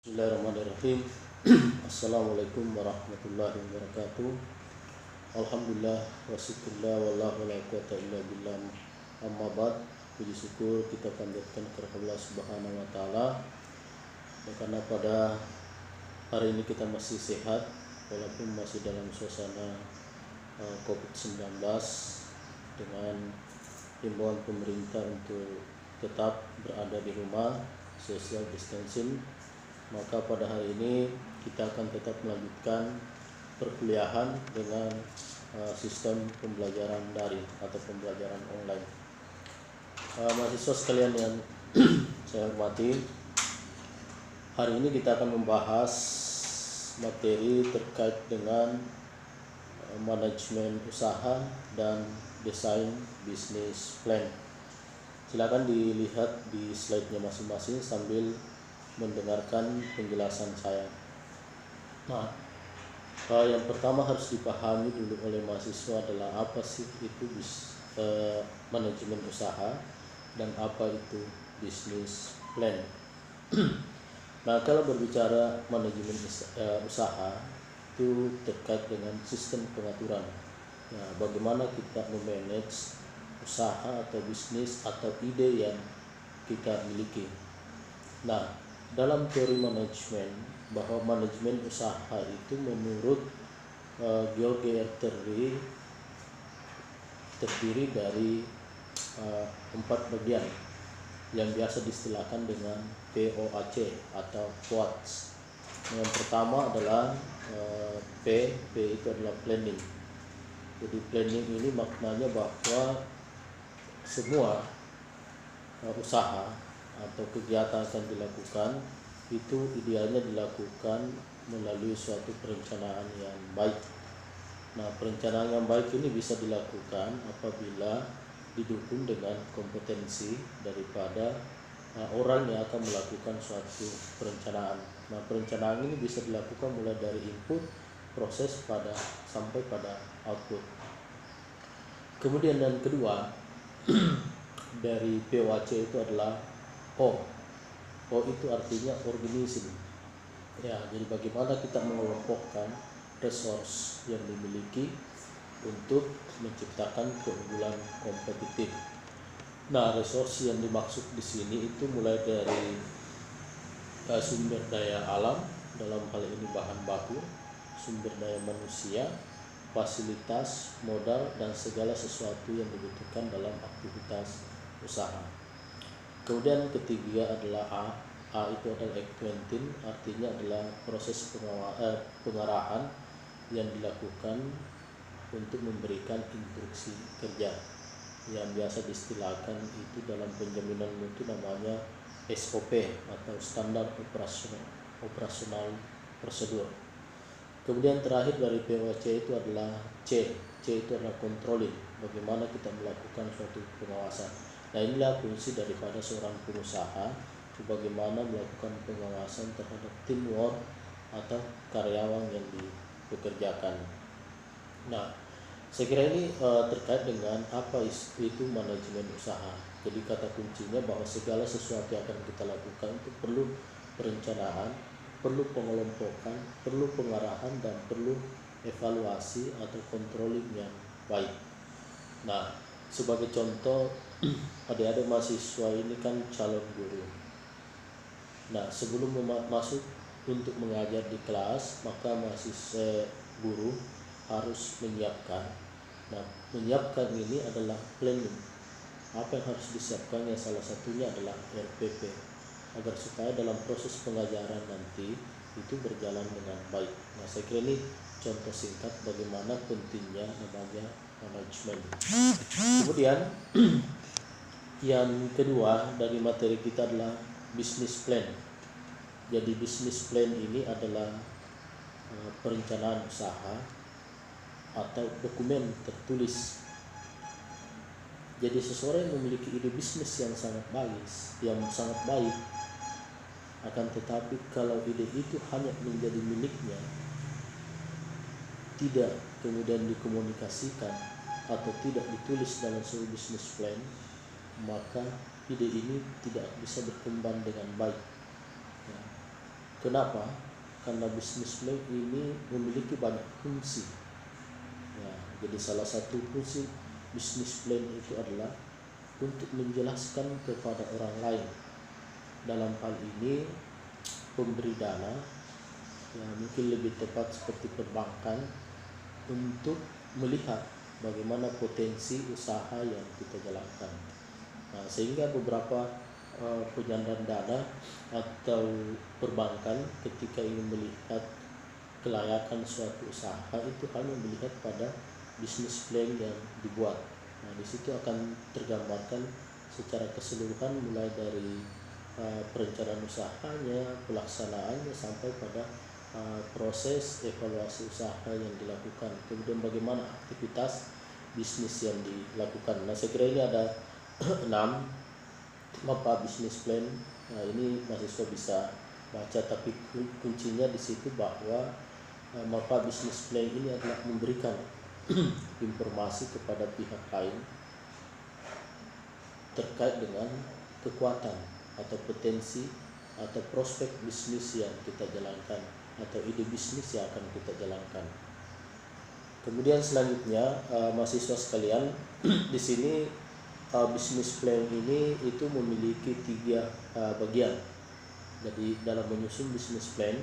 Bismillahirrahmanirrahim. Assalamualaikum warahmatullahi wabarakatuh. Alhamdulillah wa syukurlah wallahu la quwata illa billah. Amma ba'd. Puji syukur kita panjatkan kepada Allah Subhanahu wa taala karena pada hari ini kita masih sehat walaupun masih dalam suasana COVID-19 dengan himbauan pemerintah untuk tetap berada di rumah, social distancing. Maka pada hari ini kita akan tetap melanjutkan perkuliahan dengan sistem pembelajaran daring atau pembelajaran online. Mahasiswa sekalian yang saya hormati, hari ini kita akan membahas materi terkait dengan manajemen usaha dan desain bisnis plan. Silakan dilihat di slide-nya masing-masing sambil mendengarkan penjelasan saya. Nah, yang pertama harus dipahami dulu oleh mahasiswa adalah apa sih itu manajemen usaha dan apa itu bisnis plan. Nah, kalau berbicara manajemen usaha itu terkait dengan sistem pengaturan. Nah, bagaimana kita memanage usaha atau bisnis atau ide yang kita miliki. Nah, dalam teori manajemen bahwa manajemen usaha itu menurut George Terry terdiri dari 4 bagian yang biasa diistilahkan dengan POAC atau POAC. Yang pertama adalah P itu adalah planning. Jadi planning ini maknanya bahwa semua usaha atau kegiatan akan dilakukan itu idealnya dilakukan melalui suatu perencanaan yang baik. Nah, perencanaan yang baik ini bisa dilakukan apabila didukung dengan kompetensi daripada orang yang akan melakukan suatu perencanaan. Nah, perencanaan ini bisa dilakukan mulai dari input, proses sampai pada output. Kemudian yang kedua dari POAC itu adalah O itu artinya organisasi. Ya, jadi bagaimana kita mengelompokkan resource yang dimiliki untuk menciptakan keunggulan kompetitif. Nah, resource yang dimaksud di sini itu mulai dari sumber daya alam, dalam hal ini bahan baku, sumber daya manusia, fasilitas, modal, dan segala sesuatu yang dibutuhkan dalam aktivitas usaha. Kemudian ketiga adalah A itu adalah acquainting, artinya adalah proses pengarahan yang dilakukan untuk memberikan instruksi kerja yang biasa diistilahkan itu dalam penjaminan mutu namanya SOP atau standar operasional prosedur. Kemudian terakhir dari POC itu adalah C itu adalah controlling, bagaimana kita melakukan suatu pengawasan. Nah, inilah fungsi daripada seorang pengusaha, bagaimana melakukan pengawasan terhadap teamwork atau karyawan yang dipekerjakan. Nah, saya kira ini terkait dengan apa itu manajemen usaha. Jadi kata kuncinya bahwa segala sesuatu yang akan kita lakukan itu perlu perencanaan, perlu pengelompokan, perlu pengarahan, dan perlu evaluasi atau controlling yang baik. Nah, sebagai contoh, adik-adik mahasiswa ini kan calon guru. Nah, sebelum masuk untuk mengajar di kelas, maka mahasiswa guru harus menyiapkan. Nah, menyiapkan ini adalah planning. Apa yang harus disiapkan? Ya, salah satunya adalah RPP, agar supaya dalam proses pengajaran nanti itu berjalan dengan baik. Nah, saya kira ini contoh singkat bagaimana pentingnya namanya manajemen. Kemudian yang kedua dari materi kita adalah business plan. Jadi business plan ini adalah perencanaan usaha atau dokumen tertulis. Jadi seseorang yang memiliki ide bisnis yang sangat baik, akan tetapi kalau ide itu hanya menjadi miliknya, tidak kemudian dikomunikasikan atau tidak ditulis dalam sebuah business plan, maka ide ini tidak bisa berkembang dengan baik. Ya. Kenapa? Karena bisnis plan ini memiliki banyak fungsi. Ya, jadi salah satu fungsi bisnis plan itu adalah untuk menjelaskan kepada orang lain, dalam hal ini pemberi dana, ya mungkin lebih tepat seperti perbankan, untuk melihat bagaimana potensi usaha yang kita jalankan. Nah, sehingga beberapa penyandang dana atau perbankan ketika ingin melihat kelayakan suatu usaha itu hanya melihat pada bisnis plan yang dibuat. Nah, di situ akan tergambarkan secara keseluruhan mulai dari perencanaan usahanya, pelaksanaannya sampai pada proses evaluasi usaha yang dilakukan, kemudian bagaimana aktivitas bisnis yang dilakukan. Nah, saya kira ini ada 6 mapa bisnis plan. Nah, ini mahasiswa bisa baca, tapi kuncinya di situ bahwa mapa bisnis plan ini adalah memberikan informasi kepada pihak lain terkait dengan kekuatan atau potensi atau prospek bisnis yang kita jalankan atau ide bisnis yang akan kita jalankan. Kemudian selanjutnya mahasiswa sekalian, di sini bisnis plan ini itu memiliki 3 bagian. Jadi dalam menyusun bisnis plan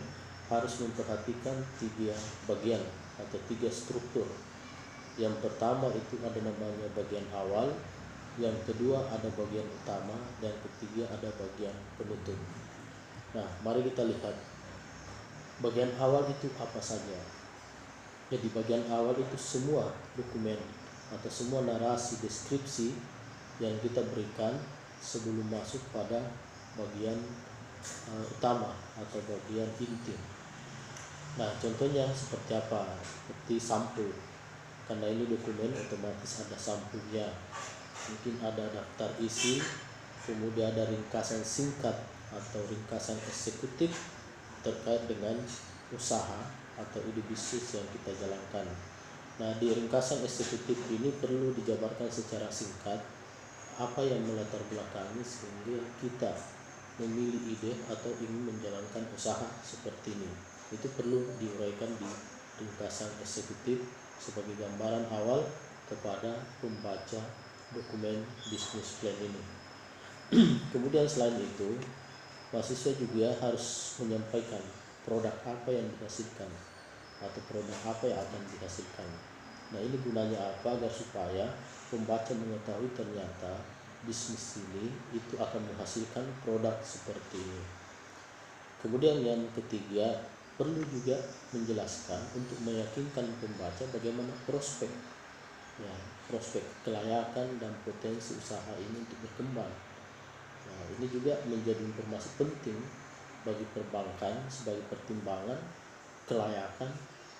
harus memperhatikan 3 bagian atau 3 struktur. Yang pertama itu ada namanya bagian awal, yang kedua ada bagian utama, dan ketiga ada bagian penutup. Nah, mari kita lihat bagian awal itu apa saja. Jadi bagian awal itu semua dokumen atau semua narasi deskripsi yang kita berikan sebelum masuk pada bagian utama atau bagian inti. Nah, contohnya seperti apa? Seperti sampul. Karena ini dokumen, otomatis ada sampulnya. Mungkin ada daftar isi, kemudian ada ringkasan singkat atau ringkasan eksekutif terkait dengan usaha atau ide bisnis yang kita jalankan. Nah, di ringkasan eksekutif ini perlu dijabarkan secara singkat apa yang melatar belakangi sehingga kita memilih ide atau ingin menjalankan usaha seperti ini. Itu perlu diuraikan di ringkasan eksekutif sebagai gambaran awal kepada pembaca dokumen bisnis plan ini. Kemudian selain itu, mahasiswa juga harus menyampaikan produk apa yang dihasilkan atau produk apa yang akan dihasilkan. Nah, ini gunanya apa? Agar supaya pembaca mengetahui ternyata bisnis ini itu akan menghasilkan produk seperti ini. Kemudian yang ketiga, perlu juga menjelaskan untuk meyakinkan pembaca bagaimana prospek kelayakan dan potensi usaha ini untuk berkembang. Nah, ini juga menjadi informasi penting bagi perbankan sebagai pertimbangan kelayakan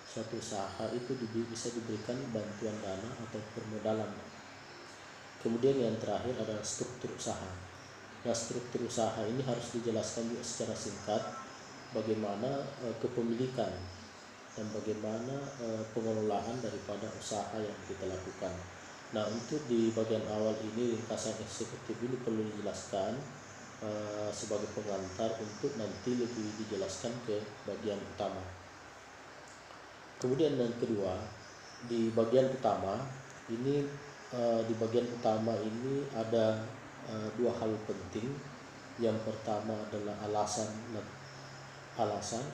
suatu usaha itu bisa diberikan bantuan dana atau permodalan. Kemudian yang terakhir adalah struktur usaha. Nah, struktur usaha ini harus dijelaskan juga secara singkat bagaimana kepemilikan dan bagaimana pengelolaan daripada usaha yang kita lakukan. Nah, untuk di bagian awal ini ringkasan eksekutif ini perlu dijelaskan sebagai pengantar untuk nanti lebih dijelaskan ke bagian utama. Kemudian yang kedua, di bagian utama ini ada 2 hal penting. Yang pertama adalah alasan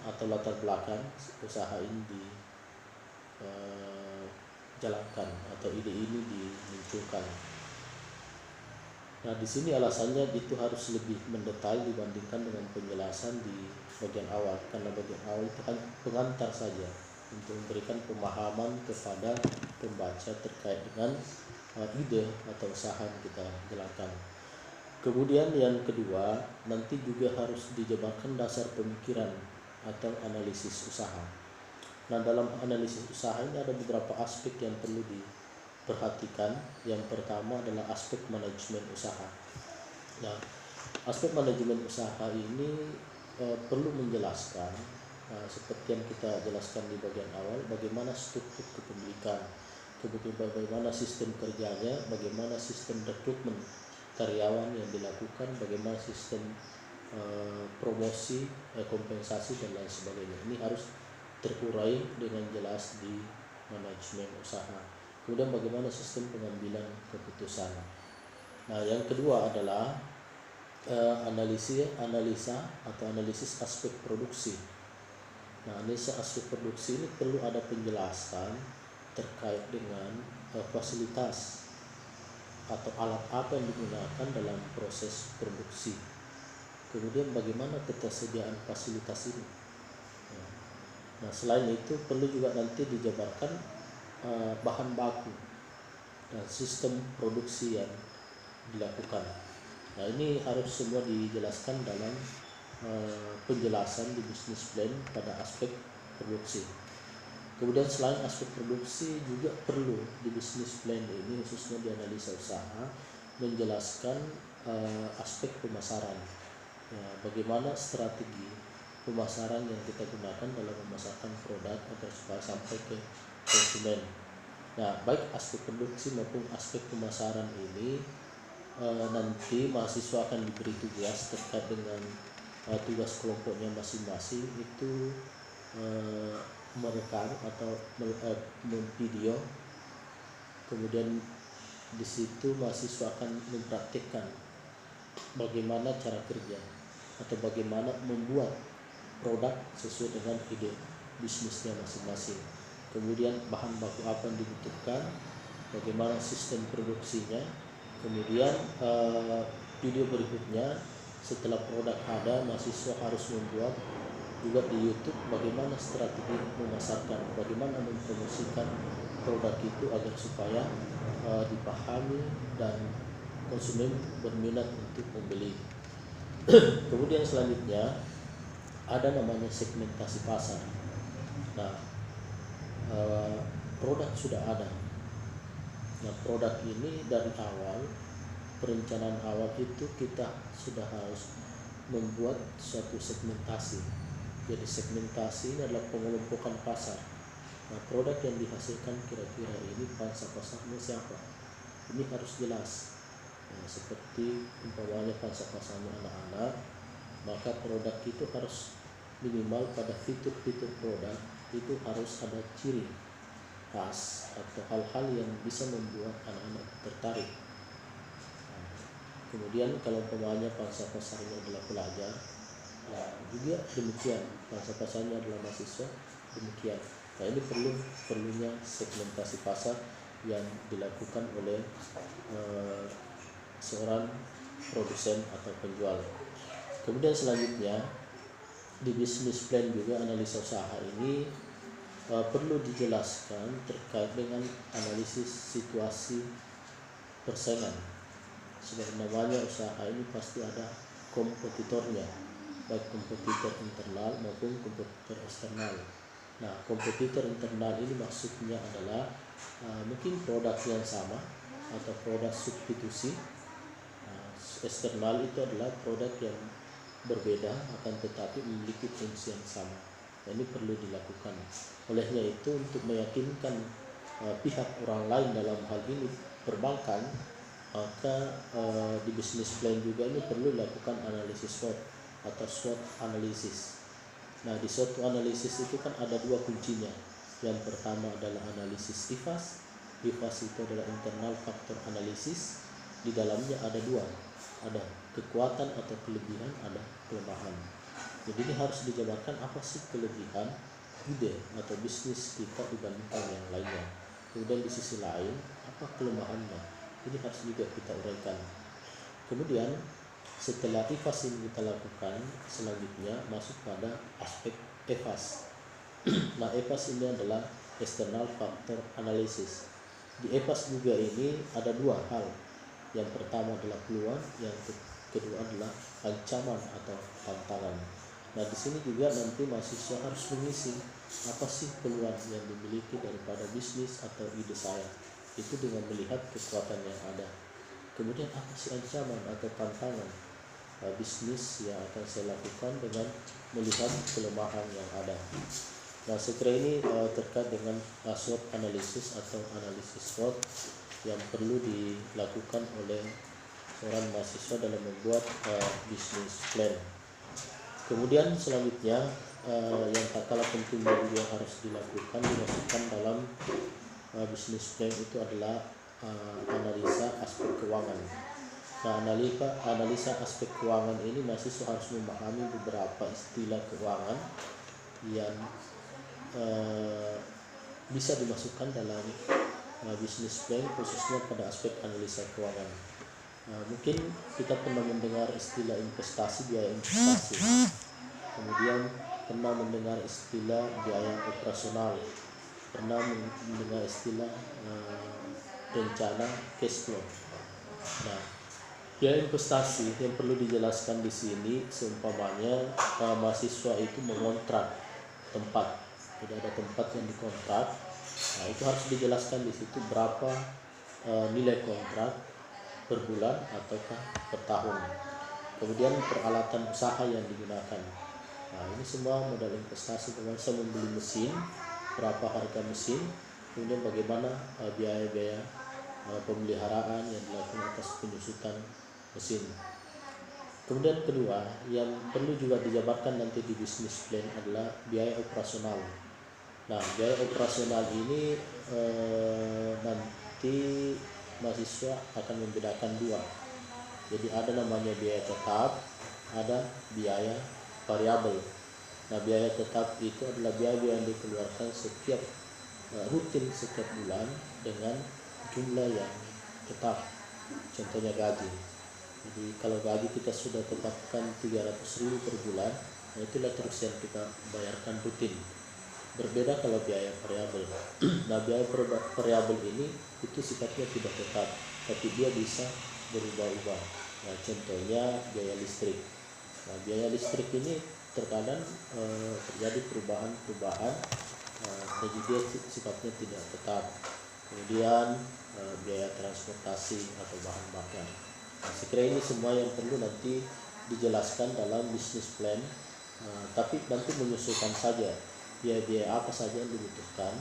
atau latar belakang usaha ini dijalankan atau ide ini dimunculkan. Nah, di sini alasannya itu harus lebih mendetail dibandingkan dengan penjelasan di bagian awal, karena bagian awal itu hanya pengantar saja untuk memberikan pemahaman kepada pembaca terkait dengan ide atau usaha yang kita jalankan. Kemudian yang kedua, nanti juga harus dijabarkan dasar pemikiran atau analisis usaha. Nah, dalam analisis usaha ini ada beberapa aspek yang perlu diperhatikan. Yang pertama adalah aspek manajemen usaha. Nah, aspek manajemen usaha ini perlu menjelaskan seperti yang kita jelaskan di bagian awal, bagaimana struktur kepemilikan, kemudian bagaimana sistem kerjanya, bagaimana sistem rekrutmen karyawan yang dilakukan, bagaimana sistem promosi, kompensasi dan lain sebagainya. Ini harus terurai dengan jelas di manajemen usaha. Kemudian bagaimana sistem pengambilan keputusan. Nah, yang kedua adalah analisa atau analisis aspek produksi. Nah, analisa aspek produksi ini perlu ada penjelasan terkait dengan fasilitas atau alat apa yang digunakan dalam proses produksi. Kemudian bagaimana ketersediaan fasilitas ini. Nah, selain itu perlu juga nanti dijabarkan bahan baku dan sistem produksi yang dilakukan. Nah, ini harus semua dijelaskan dalam penjelasan di business plan pada aspek produksi. Kemudian selain aspek produksi juga perlu di business plan ini, khususnya di analisa usaha, menjelaskan aspek pemasaran. Bagaimana strategi pemasaran yang kita gunakan dalam memasarkan produk agar supaya sampai ke konsumen. Nah, baik aspek produksi maupun aspek pemasaran ini nanti mahasiswa akan diberi tugas terkait dengan tugas kelompoknya masing-masing itu merekam atau memvideo. Kemudian di situ mahasiswa akan mempraktikkan bagaimana cara kerja atau bagaimana membuat produk sesuai dengan ide bisnisnya masing-masing. Kemudian bahan baku apa yang dibutuhkan, bagaimana sistem produksinya. Kemudian video berikutnya setelah produk ada, mahasiswa harus membuat juga di YouTube bagaimana strategi memasarkan, bagaimana mempromosikan produk itu agar supaya dipahami dan konsumen berminat untuk membeli. Kemudian selanjutnya ada namanya segmentasi pasar. Nah, produk sudah ada. Nah, produk ini dari awal, perencanaan awal itu kita sudah harus membuat suatu segmentasi. Jadi segmentasi ini adalah pengelompokan pasar. Nah, produk yang dihasilkan kira-kira ini pangsa pasarnya siapa? Ini harus jelas. Nah, seperti umpamanya pangsa pasarnya anak-anak, maka produk itu harus minimal pada fitur-fitur produk itu harus ada ciri khas atau hal-hal yang bisa membuat anak-anak tertarik. Nah, kemudian kalau umpamanya pangsa pasarnya adalah pelajar, juga demikian, pangsa pasarnya adalah mahasiswa, demikian. Nah, ini perlunya segmentasi pasar yang dilakukan oleh seorang produsen atau penjual. Kemudian selanjutnya di business plan juga analisa usaha ini perlu dijelaskan terkait dengan analisis situasi persaingan. Sebagai namanya, usaha ini pasti ada kompetitornya, baik kompetitor internal maupun kompetitor eksternal. Nah, kompetitor internal ini maksudnya adalah mungkin produk yang sama atau produk substitusi. Eksternal itu adalah produk yang berbeda akan tetapi memiliki fungsi yang sama. Nah, ini perlu dilakukan. Olehnya itu, untuk meyakinkan pihak orang lain dalam hal ini perbankan, maka di business plan juga ini perlu dilakukan analisis SWOT atau SWOT analisis. Nah, di SWOT analisis itu kan ada dua kuncinya. Yang pertama adalah analisis IFAS. IFAS itu adalah internal factor analysis. Di dalamnya ada dua, ada kekuatan atau kelebihan, ada kelemahan. Jadi ini harus dijabarkan apa sih kelebihan ide atau bisnis kita dibandingkan yang lainnya. Kemudian di sisi lain, apa kelemahannya? Ini harus juga kita uraikan. Kemudian setelah IFAS ini kita lakukan, selanjutnya masuk pada aspek EFAS. Nah, EFAS ini adalah external factor analysis. Di EFAS juga ini ada dua hal. Yang pertama adalah peluang, yang kedua adalah ancaman atau tantangan. Nah, di sini juga nanti mahasiswa harus mengisi apa sih peluang yang dimiliki daripada bisnis atau ide saya. Itu dengan melihat kekuatan yang ada. Kemudian apa sih ancaman atau tantangan bisnis yang akan saya lakukan dengan melihat kelemahan yang ada. Nah, sekira ini terkait dengan SWOT analisis atau analisis SWOT yang perlu dilakukan oleh seorang mahasiswa dalam membuat business plan. Kemudian selanjutnya yang tak kalah pentingnya juga harus dimasukkan dalam bisnis plan itu adalah analisa aspek keuangan. Nah, analisa aspek keuangan ini mahasiswa harus memahami beberapa istilah keuangan yang bisa dimasukkan dalam bisnis plan, khususnya pada aspek analisa keuangan. Mungkin kita pernah mendengar istilah investasi, biaya investasi, kemudian pernah mendengar istilah biaya operasional, pernah mendengar istilah rencana cash flow. Nah, biaya investasi yang perlu dijelaskan di sini seumpamanya mahasiswa itu mengontrak tempat, tidak ada tempat yang dikontrak. Nah, itu harus dijelaskan di situ berapa nilai kontrak per bulan ataukah per tahun. Kemudian peralatan usaha yang digunakan. Nah, ini semua modal investasi. Bagaimana saya membeli mesin, berapa harga mesin, kemudian bagaimana biaya-biaya pemeliharaan yang dilakukan atas penyusutan mesin. Kemudian kedua, yang perlu juga dijabarkan nanti di bisnis plan adalah biaya operasional. Nah, biaya operasional ini nanti mahasiswa akan membedakan dua. Jadi ada namanya biaya tetap, ada biaya variabel. Nah, biaya tetap itu adalah biaya yang dikeluarkan setiap rutin setiap bulan dengan jumlah yang tetap. Contohnya gaji. Jadi kalau gaji kita sudah tetapkan 300.000 per bulan, nah itulah terus yang kita bayarkan rutin. Berbeda kalau biaya variabel. Nah, biaya variabel ini itu sifatnya tidak tetap, tapi dia bisa berubah-ubah. Nah, contohnya biaya listrik. Nah, biaya listrik ini terkadang terjadi perubahan-perubahan, jadi dia sifatnya tidak tetap. Kemudian biaya transportasi atau bahan bakar. Nah, saya kira ini semua yang perlu nanti dijelaskan dalam bisnis plan, tapi nanti menyesuaikan saja biaya-biaya apa saja yang dibutuhkan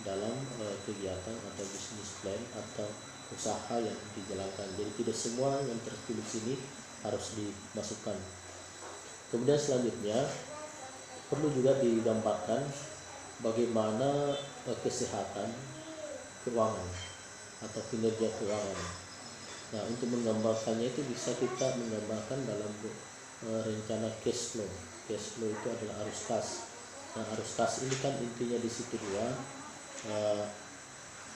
dalam kegiatan atau bisnis plan atau usaha yang dijalankan. Jadi tidak semua yang tertulis ini harus dimasukkan. Kemudian selanjutnya perlu juga digambarkan bagaimana kesehatan keuangan atau kinerja keuangan. Nah, untuk menggambarkannya itu bisa kita menggambarkan dalam rencana cash flow. Cash flow itu adalah arus kas. Nah, arus kas ini kan intinya di situ dua,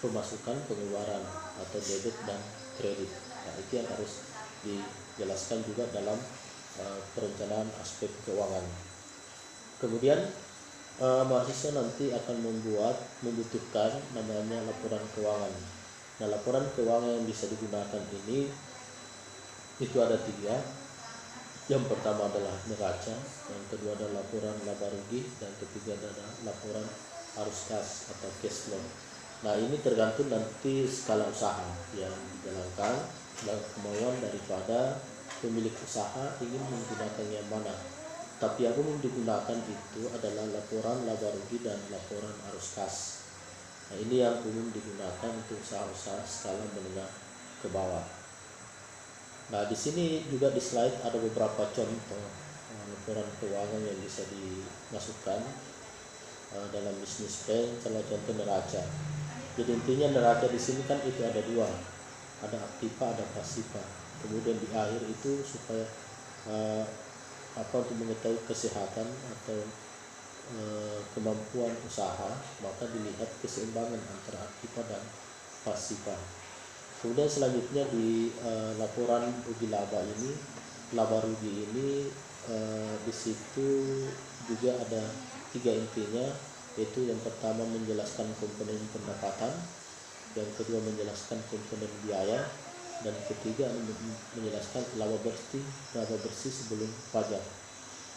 pemasukan, pengeluaran atau debit dan kredit. Nah, itu yang harus dijelaskan juga dalam perencanaan aspek keuangan. Kemudian mahasiswa nanti akan membutuhkan namanya laporan keuangan. Nah, laporan keuangan yang bisa digunakan ini itu ada 3. Yang pertama adalah neraca, yang kedua adalah laporan laba rugi, dan ketiga adalah laporan arus kas atau cash flow. Nah, ini tergantung nanti skala usaha yang dijalankan dan kemauan daripada pemilik usaha ingin menggunakan yang mana. Tapi yang umum digunakan itu adalah laporan laba rugi dan laporan arus kas. Nah, ini yang umum digunakan untuk usaha-usaha skala menengah ke bawah. Nah, di sini juga di slide ada beberapa contoh laporan keuangan yang bisa dimasukkan dalam bisnis plan. Salah contoh neraca. Jadi intinya neraca di sini kan itu ada 2, ada aktiva, ada pasiva. Kemudian di akhir itu supaya untuk mengetahui kesehatan atau kemampuan usaha, maka dilihat keseimbangan antara aktiva dan pasiva. Kemudian selanjutnya di laporan rugi laba rugi ini di situ juga ada 3 intinya, yaitu yang pertama menjelaskan komponen pendapatan, yang kedua menjelaskan komponen biaya, dan ketiga menjelaskan laba bersih sebelum pajak.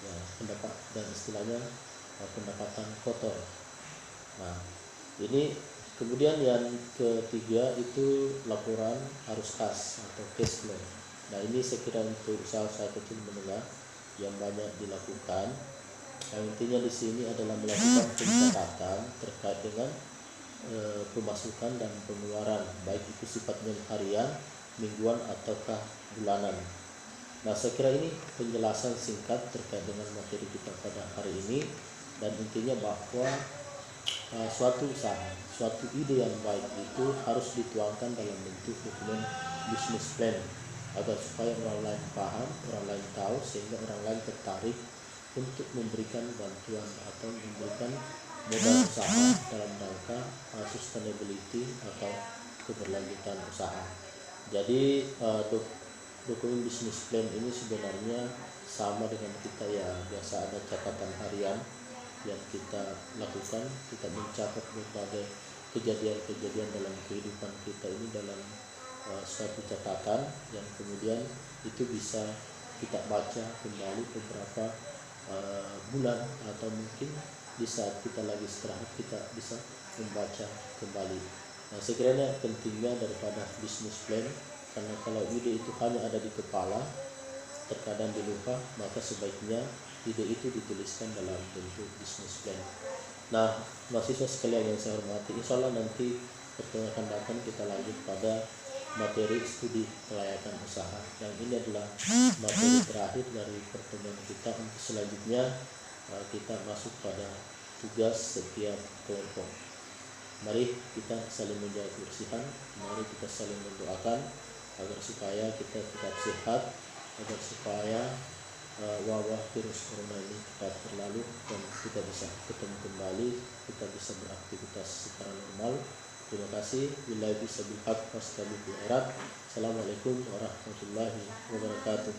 Ya, pendapat dan istilahnya pendapatan kotor. Nah, ini kemudian yang ketiga itu laporan arus kas atau cash flow. Nah, ini saya kira untuk usaha-usaha kecil menengah yang banyak dilakukan. Yang intinya di sini adalah melakukan pencatatan terkait dengan pemasukan dan pengeluaran, baik itu sifatnya harian, mingguan ataukah bulanan. Nah, saya kira ini penjelasan singkat terkait dengan materi kita pada hari ini, dan intinya bahwa suatu usaha, suatu ide yang baik itu harus dituangkan dalam bentuk dokumen business plan agar supaya orang lain paham, orang lain tahu, sehingga orang lain tertarik untuk memberikan bantuan atau memberikan modal usaha dalam rangka sustainability atau keberlanjutan usaha. Jadi dokumen business plan ini sebenarnya sama dengan kita ya, biasa ada catatan harian yang kita lakukan. Kita mencatat berbagai kejadian-kejadian dalam kehidupan kita ini dalam suatu catatan, yang kemudian itu bisa kita baca kembali beberapa bulan, atau mungkin di saat kita lagi istirahat kita bisa membaca kembali. Nah, sekiranya pentingnya daripada business plan, karena kalau ide itu hanya ada di kepala, terkadang dilupa, maka sebaiknya ide itu dituliskan dalam bentuk business plan. Nah, mahasiswa sekalian yang saya hormati, insya Allah nanti pertemuan akan datang kita lanjut pada materi studi kelayakan usaha. Yang ini adalah materi terakhir dari pertemuan kita. Untuk selanjutnya kita masuk pada tugas setiap kelompok. Mari kita saling menjaga kebersihan, mari kita saling mendoakan agar supaya kita tetap sehat, agar supaya wabah virus corona ini cepat berlalu dan kita bisa ketemu kembali, kita bisa beraktivitas secara normal. Terima kasih. Billahi bisabil haq wastabiqul khairat. Assalamualaikum warahmatullahi wabarakatuh.